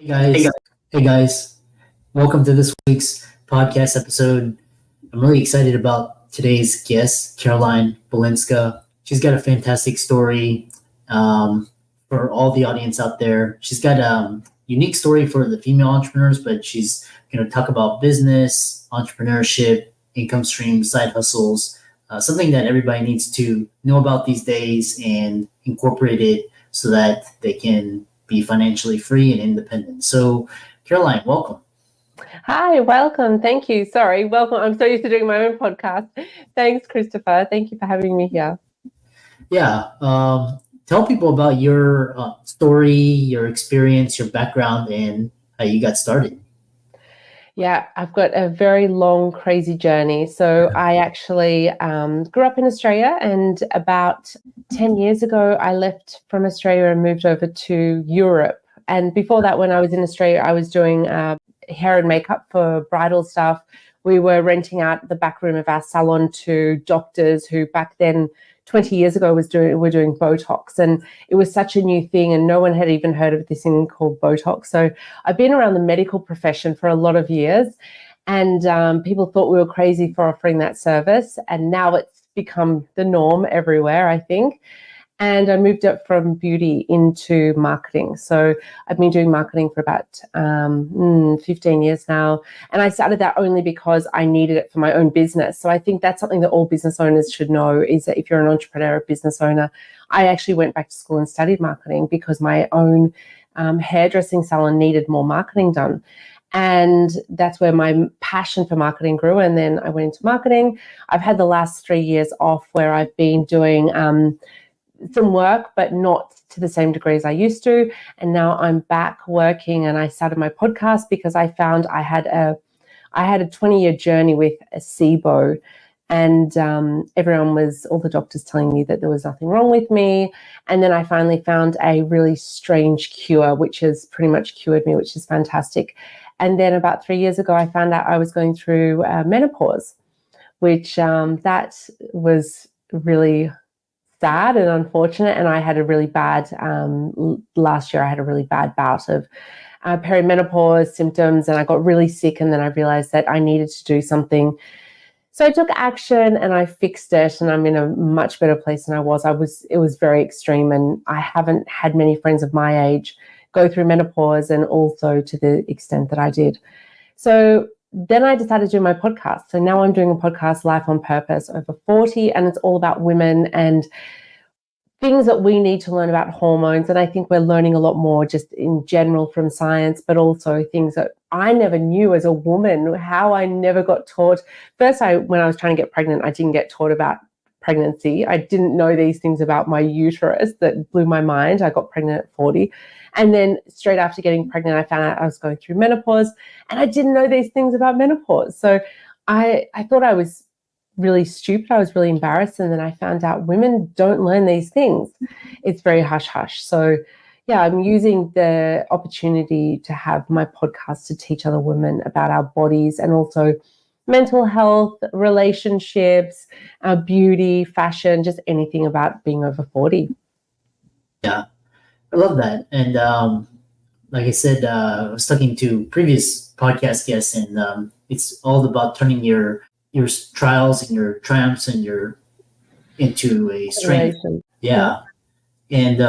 Hey guys, hey guys, welcome to this week's podcast episode. I'm really excited about today's guest, Caroline Balinska. She's got a fantastic story for all the audience out there. She's got a unique story for the female entrepreneurs, but she's going to talk about business, entrepreneurship, income streams, side hustles, something that everybody needs to know about these days and incorporate it so that they can be financially free and independent. So, Caroline, welcome. Hi, welcome. Thank you. Sorry, welcome. I'm so used to doing my own podcast. Thanks, Christopher. Thank you for having me here. Yeah. Tell people about your story, your experience, your background, and how you got started. Yeah, I've got a very long, crazy journey. So I actually grew up in Australia, and about 10 years ago, I left from Australia and moved over to Europe. And before that, when I was in Australia, I was doing hair and makeup for bridal stuff. We were renting out the back room of our salon to doctors who back then, 20 years ago, were doing Botox, and it was such a new thing, and no one had even heard of this thing called Botox. So I've been around the medical profession for a lot of years, and people thought we were crazy for offering that service, and now it's become the norm everywhere, I think. And I moved up from beauty into marketing. So I've been doing marketing for about 15 years now. And I started that only because I needed it for my own business. So I think that's something that all business owners should know, is that if you're an entrepreneur or business owner, I actually went back to school and studied marketing because my own hairdressing salon needed more marketing done. And that's where my passion for marketing grew. And then I went into marketing. I've had the last 3 years off where I've been doing some work, but not to the same degree as I used to. And now I'm back working, and I started my podcast because I found I had a 20-year journey with a SIBO, and all the doctors telling me that there was nothing wrong with me. And then I finally found a really strange cure, which has pretty much cured me, which is fantastic. And then about 3 years ago, I found out I was going through menopause, which that was really sad and unfortunate. And I had a really bad, last year I had a really bad bout of perimenopause symptoms, and I got really sick, and then I realized that I needed to do something. So I took action and I fixed it, and I'm in a much better place than I was. It was very extreme, and I haven't had many friends of my age go through menopause, and also to the extent that I did. So then I decided to do my podcast. So now I'm doing a podcast, Life on Purpose Over 40, and it's all about women and things that we need to learn about hormones. And I think we're learning a lot more just in general from science, but also things that I never knew as a woman, how I never got taught. First, when I was trying to get pregnant, I didn't get taught about pregnancy. I didn't know these things about my uterus that blew my mind. I got pregnant at 40. And then straight after getting pregnant, I found out I was going through menopause, and I didn't know these things about menopause. So I thought I was really stupid. I was really embarrassed. And then I found out women don't learn these things. It's very hush-hush. So yeah, I'm using the opportunity to have my podcast to teach other women about our bodies, and also mental health, relationships, our beauty, fashion, just anything about being over 40. Yeah, I love that. And like I said, I was talking to previous podcast guests, and it's all about turning your trials and your triumphs and into a strength. Yeah. And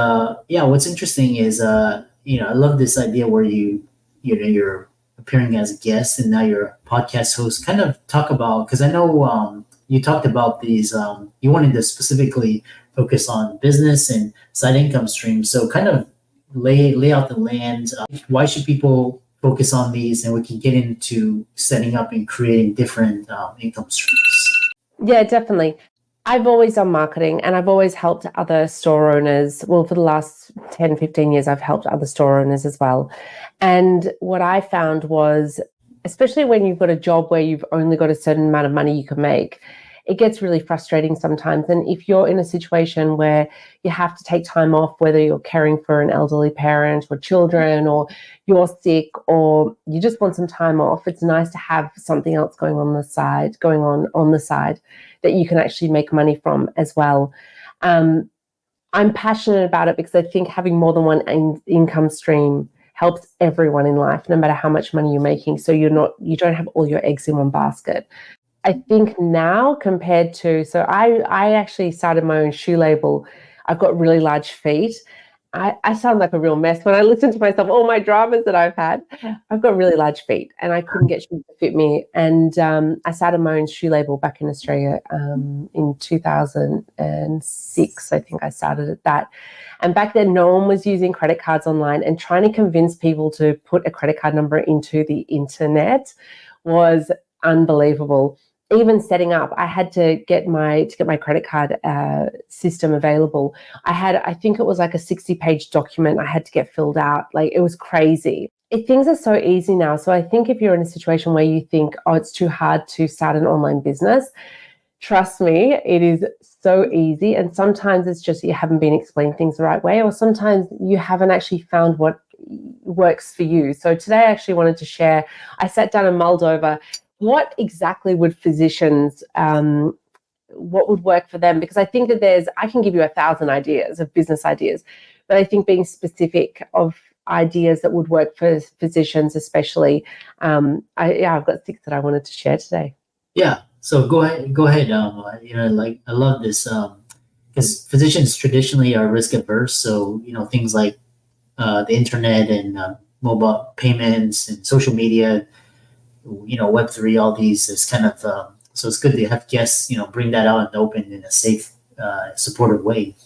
what's interesting is I love this idea where you're appearing as a guest, and now you're a podcast host. Kind of talk about, because I know you talked about these, you wanted to specifically focus on business and side income streams. So kind of lay out the land. Why should people focus on these, and we can get into setting up and creating different income streams? Yeah, definitely. I've always done marketing, and I've always helped other store owners. Well, for the last 10, 15 years, I've helped other store owners as well. And what I found was, especially when you've got a job where you've only got a certain amount of money you can make, it gets really frustrating sometimes. And if you're in a situation where you have to take time off, whether you're caring for an elderly parent or children, or you're sick, or you just want some time off, it's nice to have something else going on the side that you can actually make money from as well. I'm passionate about it because I think having more than one income stream helps everyone in life, no matter how much money you're making. So you don't have all your eggs in one basket. I think now compared to, so I actually started my own shoe label. I've got really large feet. I sound like a real mess when I listen to myself, all my dramas that I've had. I've got really large feet and I couldn't get shoes to fit me. And I started my own shoe label back in Australia in 2006. I think I started at that. And back then, no one was using credit cards online, and trying to convince people to put a credit card number into the internet was unbelievable. Even setting up, I had to get my credit card system available. I think it was like a 60-page document I had to get filled out. Like, it was crazy. Things are so easy now. So I think if you're in a situation where you think, oh, it's too hard to start an online business, trust me, it is so easy. And sometimes it's just you haven't been explained things the right way, or sometimes you haven't actually found what works for you. So today I actually wanted to share, I sat down and mulled over what exactly would physicians, what would work for them? Because I think that I can give you 1,000 ideas of business ideas, but I think being specific of ideas that would work for physicians, especially, I've got 6 that I wanted to share today. Yeah. So go ahead. I love this because physicians traditionally are risk averse. So, things like the internet and mobile payments and social media, Web3, all these is kind of, so it's good to have guests, bring that out in the open in a safe, supportive way.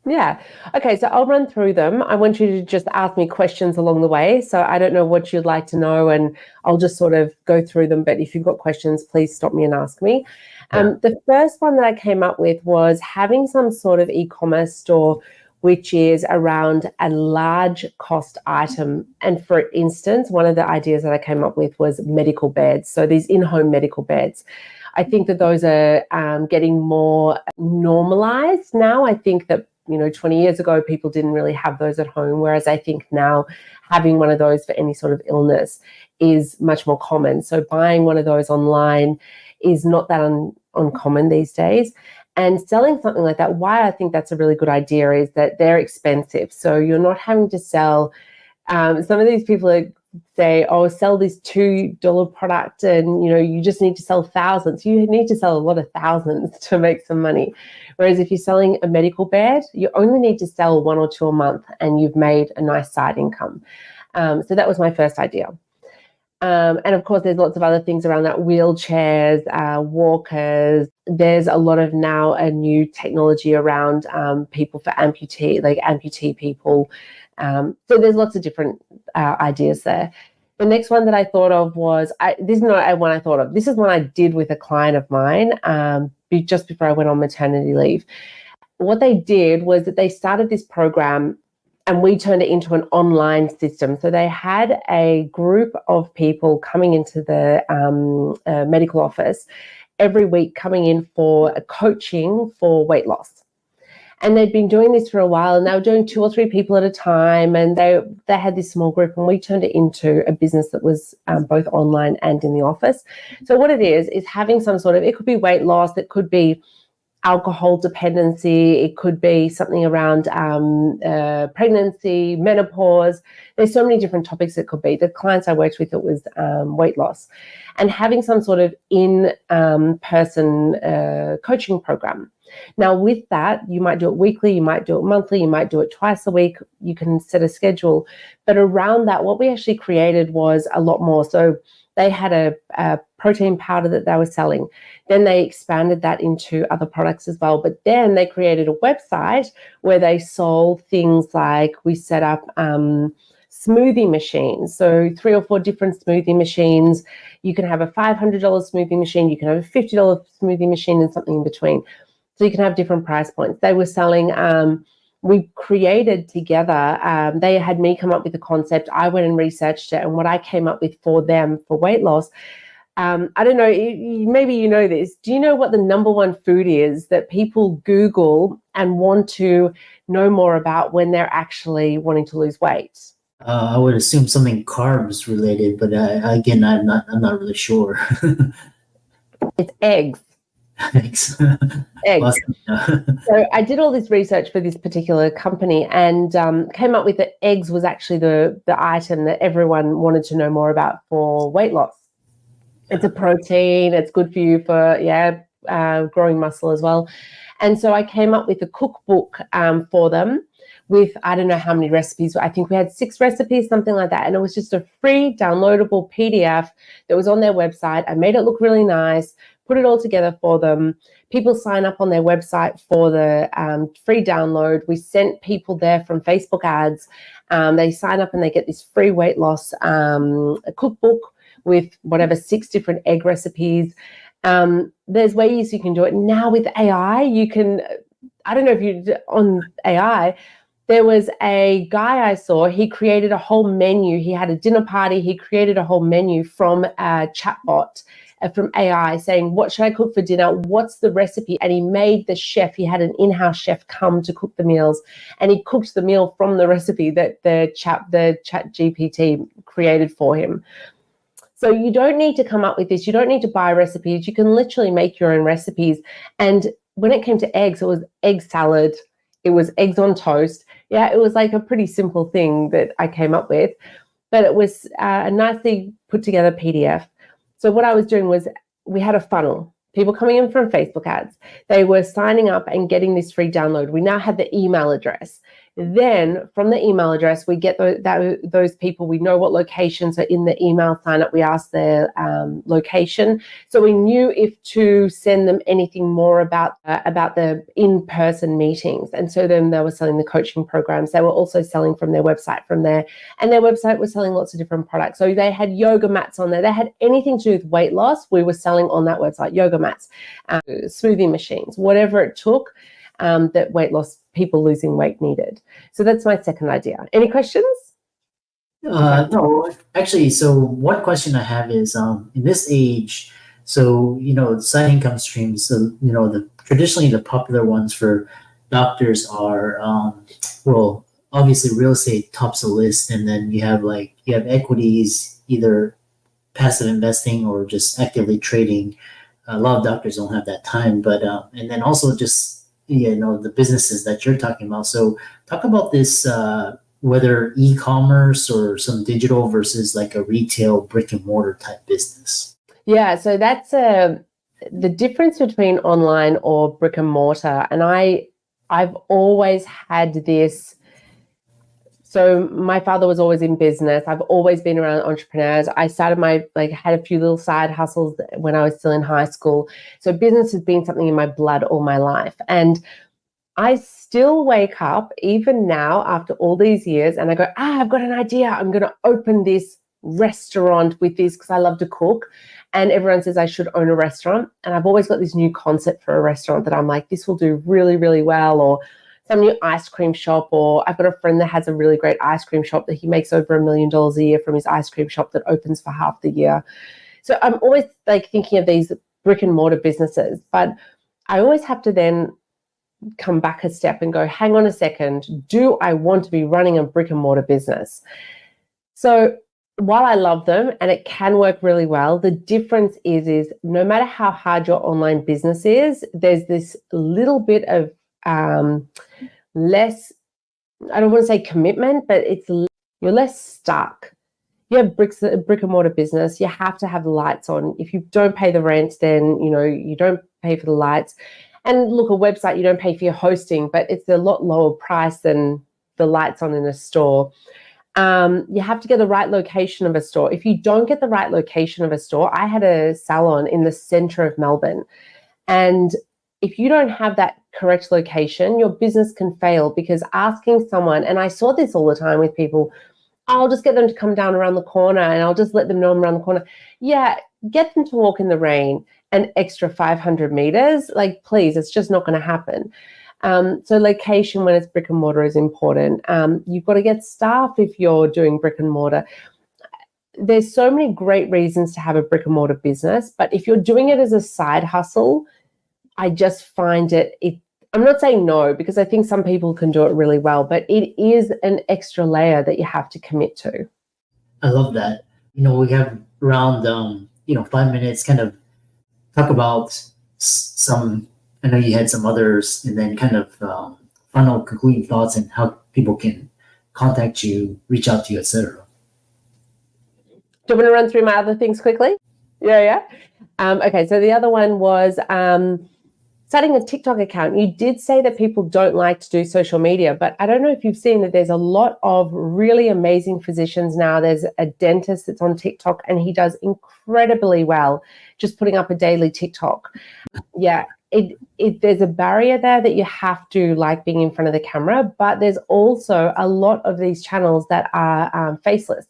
Yeah. Okay. So I'll run through them. I want you to just ask me questions along the way. So I don't know what you'd like to know, and I'll just sort of go through them. But if you've got questions, please stop me and ask me. The first one that I came up with was having some sort of e-commerce store which is around a large cost item. And for instance, one of the ideas that I came up with was medical beds. So these in-home medical beds. I think that those are getting more normalized now. I think that 20 years ago, people didn't really have those at home. Whereas I think now having one of those for any sort of illness is much more common. So buying one of those online is not that uncommon these days. And selling something like that, why I think that's a really good idea is that they're expensive. So you're not having to sell, some of these people say, oh, sell this $2 product and, you just need to sell thousands. You need to sell a lot of thousands to make some money. Whereas if you're selling a medical bed, you only need to sell 1 or 2 a month and you've made a nice side income. So that was my first idea. And of course, there's lots of other things around that, wheelchairs, walkers. There's a lot of now a new technology around people for amputee people. So there's lots of different ideas there. The next one that I thought of was, this is not one I thought of. This is one I did with a client of mine just before I went on maternity leave. What they did was that they started this program and we turned it into an online system. So they had a group of people coming into the medical office every week, coming in for a coaching for weight loss. And they'd been doing this for a while, and they were doing 2 or 3 people at a time. And they had this small group, and we turned it into a business that was both online and in the office. So what it is having some sort of, it could be weight loss, it could be alcohol dependency, it could be something around pregnancy, menopause. There's so many different topics it could be. The clients I worked with, it was weight loss. And having some sort of in-person coaching program. Now, with that, you might do it weekly, you might do it monthly, you might do it twice a week, you can set a schedule. But around that, what we actually created was a lot more. So they had a protein powder that they were selling. Then they expanded that into other products as well. But then they created a website where they sold things like, we set up smoothie machines. So 3 or 4 different smoothie machines. You can have a $500 smoothie machine, you can have a $50 smoothie machine, and something in between. So you can have different price points. They were selling, we created together, they had me come up with the concept, I went and researched it, and what I came up with for them for weight loss, I don't know, maybe you know this, do you know what the number 1 food is that people Google and want to know more about when they're actually wanting to lose weight? I would assume something carbs related, but again, I'm not really sure. It's eggs. Eggs. Eggs. Awesome. So I did all this research for this particular company and came up with that eggs was actually the item that everyone wanted to know more about for weight loss. It's a protein. It's good for you for, growing muscle as well. And so I came up with a cookbook for them with, I don't know how many recipes. I think we had 6 recipes, something like that. And it was just a free downloadable PDF that was on their website. I made it look really nice, put it all together for them. People sign up on their website for the free download. We sent people there from Facebook ads. They sign up and they get this free weight loss cookbook with whatever 6 different egg recipes. There's ways you can do it. Now with AI, you can, I don't know if you on AI, there was a guy I saw, he created a whole menu. He had a dinner party. He created a whole menu from a chatbot, from AI, saying, what should I cook for dinner? What's the recipe? And he made the chef, he had an in-house chef come to cook the meals, and he cooked the meal from the recipe that the chat GPT created for him. So you don't need to come up with this. You don't need to buy recipes. You can literally make your own recipes. And when it came to eggs, it was egg salad. It was eggs on toast. Yeah, it was like a pretty simple thing that I came up with, but it was a nicely put together PDF. So what I was doing was we had a funnel. People coming in from Facebook ads. They were signing up and getting this free download. We now had the email address. Then from the email address, we get those people. We know what locations are in the email sign up. We ask their location. So we knew if to send them anything more about the in-person meetings. And so then they were selling the coaching programs. They were also selling from their website from there. And their website was selling lots of different products. So they had yoga mats on there. They had anything to do with weight loss. We were selling on that website, yoga mats, smoothie machines, whatever it took. That weight loss, people losing weight needed. So that's my second idea. Any questions? No, actually, so one question I have is, in this age, so, side income streams, so, traditionally the popular ones for doctors are, well, obviously real estate tops the list, and then you have equities, either passive investing or just actively trading. A lot of doctors don't have that time, but, and then also just, the businesses that you're talking about. So talk about this, whether e-commerce or some digital versus like a retail brick and mortar type business. Yeah, so that's the difference between online or brick and mortar. And I've always had this. So my father was always in business. I've always been around entrepreneurs. I started had a few little side hustles when I was still in high school. So business has been something in my blood all my life. And I still wake up, even now, after all these years, and I go, I've got an idea. I'm going to open this restaurant with this because I love to cook. And everyone says I should own a restaurant. And I've always got this new concept for a restaurant that I'm like, this will do really, really well. Or some new ice cream shop, or I've got a friend that has a really great ice cream shop that he makes over $1 million a year from his ice cream shop that opens for half the year. So I'm always thinking of these brick and mortar businesses, but I always have to then come back a step and go, hang on a second, do I want to be running a brick and mortar business? So while I love them and it can work really well, the difference is no matter how hard your online business is, there's this little bit of less, I don't want to say commitment, but you're less stuck. You have brick and mortar business, you have to have the lights on. If you don't pay the rent, then you don't pay for the lights. And look, a website, you don't pay for your hosting, but it's a lot lower price than the lights on in a store. You have to get the right location of a store. If you don't get the right location of a store, I had a salon in the center of Melbourne, and if you don't have that correct location, your business can fail, because asking someone, and I saw this all the time with people, I'll just get them to come down around the corner and I'll just let them know I'm around the corner. Yeah, get them to walk in the rain an extra 500 meters. Please, it's just not going to happen. So location when it's brick and mortar is important. You've got to get staff if you're doing brick and mortar. There's so many great reasons to have a brick and mortar business, but if you're doing it as a side hustle, I just find I'm not saying no, because I think some people can do it really well, but it is an extra layer that you have to commit to. I love that. We have around, 5 minutes, kind of talk about some, I know you had some others, and then kind of final concluding thoughts and how people can contact you, reach out to you, etc. Do you want me to run through my other things quickly? Yeah. Okay, so the other one was starting a TikTok account. You did say that people don't like to do social media, but I don't know if you've seen that there's a lot of really amazing physicians now. There's a dentist that's on TikTok and he does incredibly well just putting up a daily TikTok. Yeah, there's a barrier there that you have to like being in front of the camera, but there's also a lot of these channels that are faceless.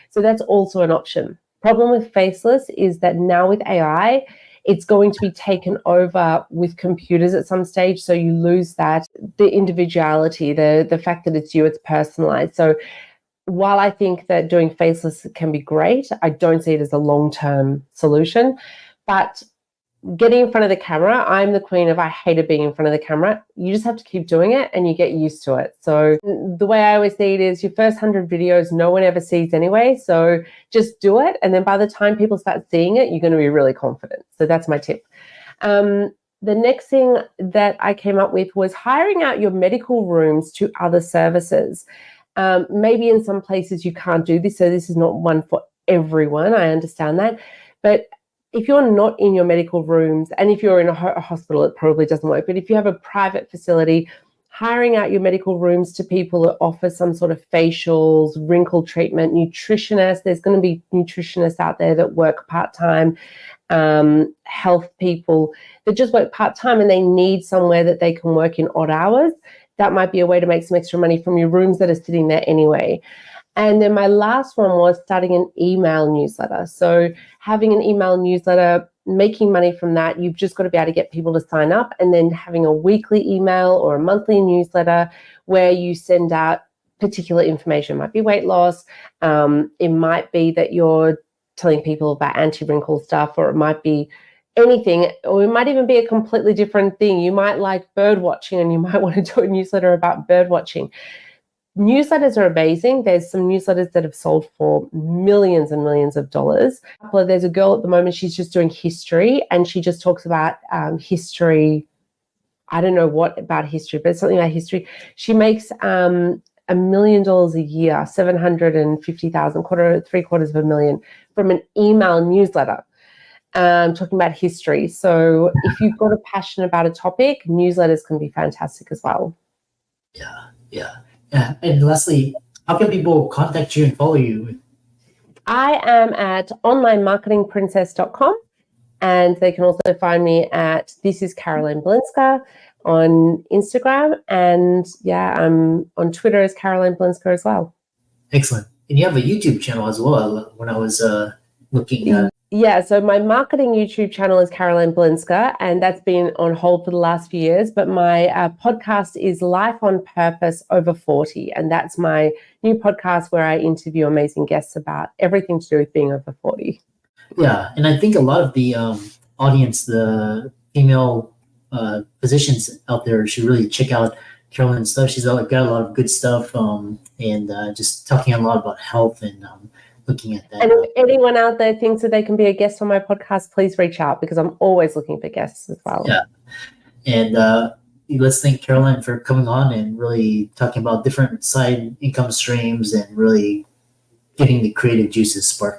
So that's also an option. Problem with faceless is that now with AI, it's going to be taken over with computers at some stage. So you lose the individuality, the fact that it's you, it's personalized. So while I think that doing faceless can be great, I don't see it as a long-term solution. But getting in front of the camera, I'm the queen of I hated being in front of the camera. You just have to keep doing it and you get used to it. So the way I always see it is your first 100 videos, no one ever sees anyway. So just do it. And then by the time people start seeing it, you're going to be really confident. So that's my tip. The next thing that I came up with was hiring out your medical rooms to other services. Maybe in some places you can't do this. So this is not one for everyone. I understand that. But if you're not in your medical rooms, and if you're in a hospital, it probably doesn't work. But if you have a private facility, hiring out your medical rooms to people that offer some sort of facials, wrinkle treatment, nutritionists, there's going to be nutritionists out there that work part-time, health people that just work part-time and they need somewhere that they can work in odd hours. That might be a way to make some extra money from your rooms that are sitting there anyway. And then my last one was starting an email newsletter. So having an email newsletter, making money from that, you've just got to be able to get people to sign up, and then having a weekly email or a monthly newsletter where you send out particular information. It might be weight loss. It might be that you're telling people about anti-wrinkle stuff, or it might be anything, or it might even be a completely different thing. You might like bird watching and you might want to do a newsletter about bird watching. Newsletters are amazing. There's some newsletters that have sold for millions and millions of dollars. There's a girl at the moment, she's just doing history, and she just talks about history. I don't know what about history, but it's something about history. She makes $1 million a year, 750,000, $750,000 from an email newsletter. Talking about history. So if you've got a passion about a topic, newsletters can be fantastic as well. Yeah. And lastly, how can people contact you and follow you? I am at onlinemarketingprincess.com, and they can also find me at This is Caroline Balinska on Instagram, and I'm on Twitter as Caroline Balinska as well. Excellent. And you have a YouTube channel as well. When I was looking at so my marketing YouTube channel is Caroline Balinska, and that's been on hold for the last few years. But my podcast is Life on Purpose Over 40, and that's my new podcast where I interview amazing guests about everything to do with being over 40. Yeah, and I think a lot of the audience, the female physicians out there, should really check out Caroline's stuff. She's got a lot of good stuff, and just talking a lot about health and looking at that. And if anyone out there thinks that they can be a guest on my podcast, please reach out, because I'm always looking for guests as well. Yeah. And let's thank Caroline for coming on and really talking about different side income streams and really getting the creative juices sparked.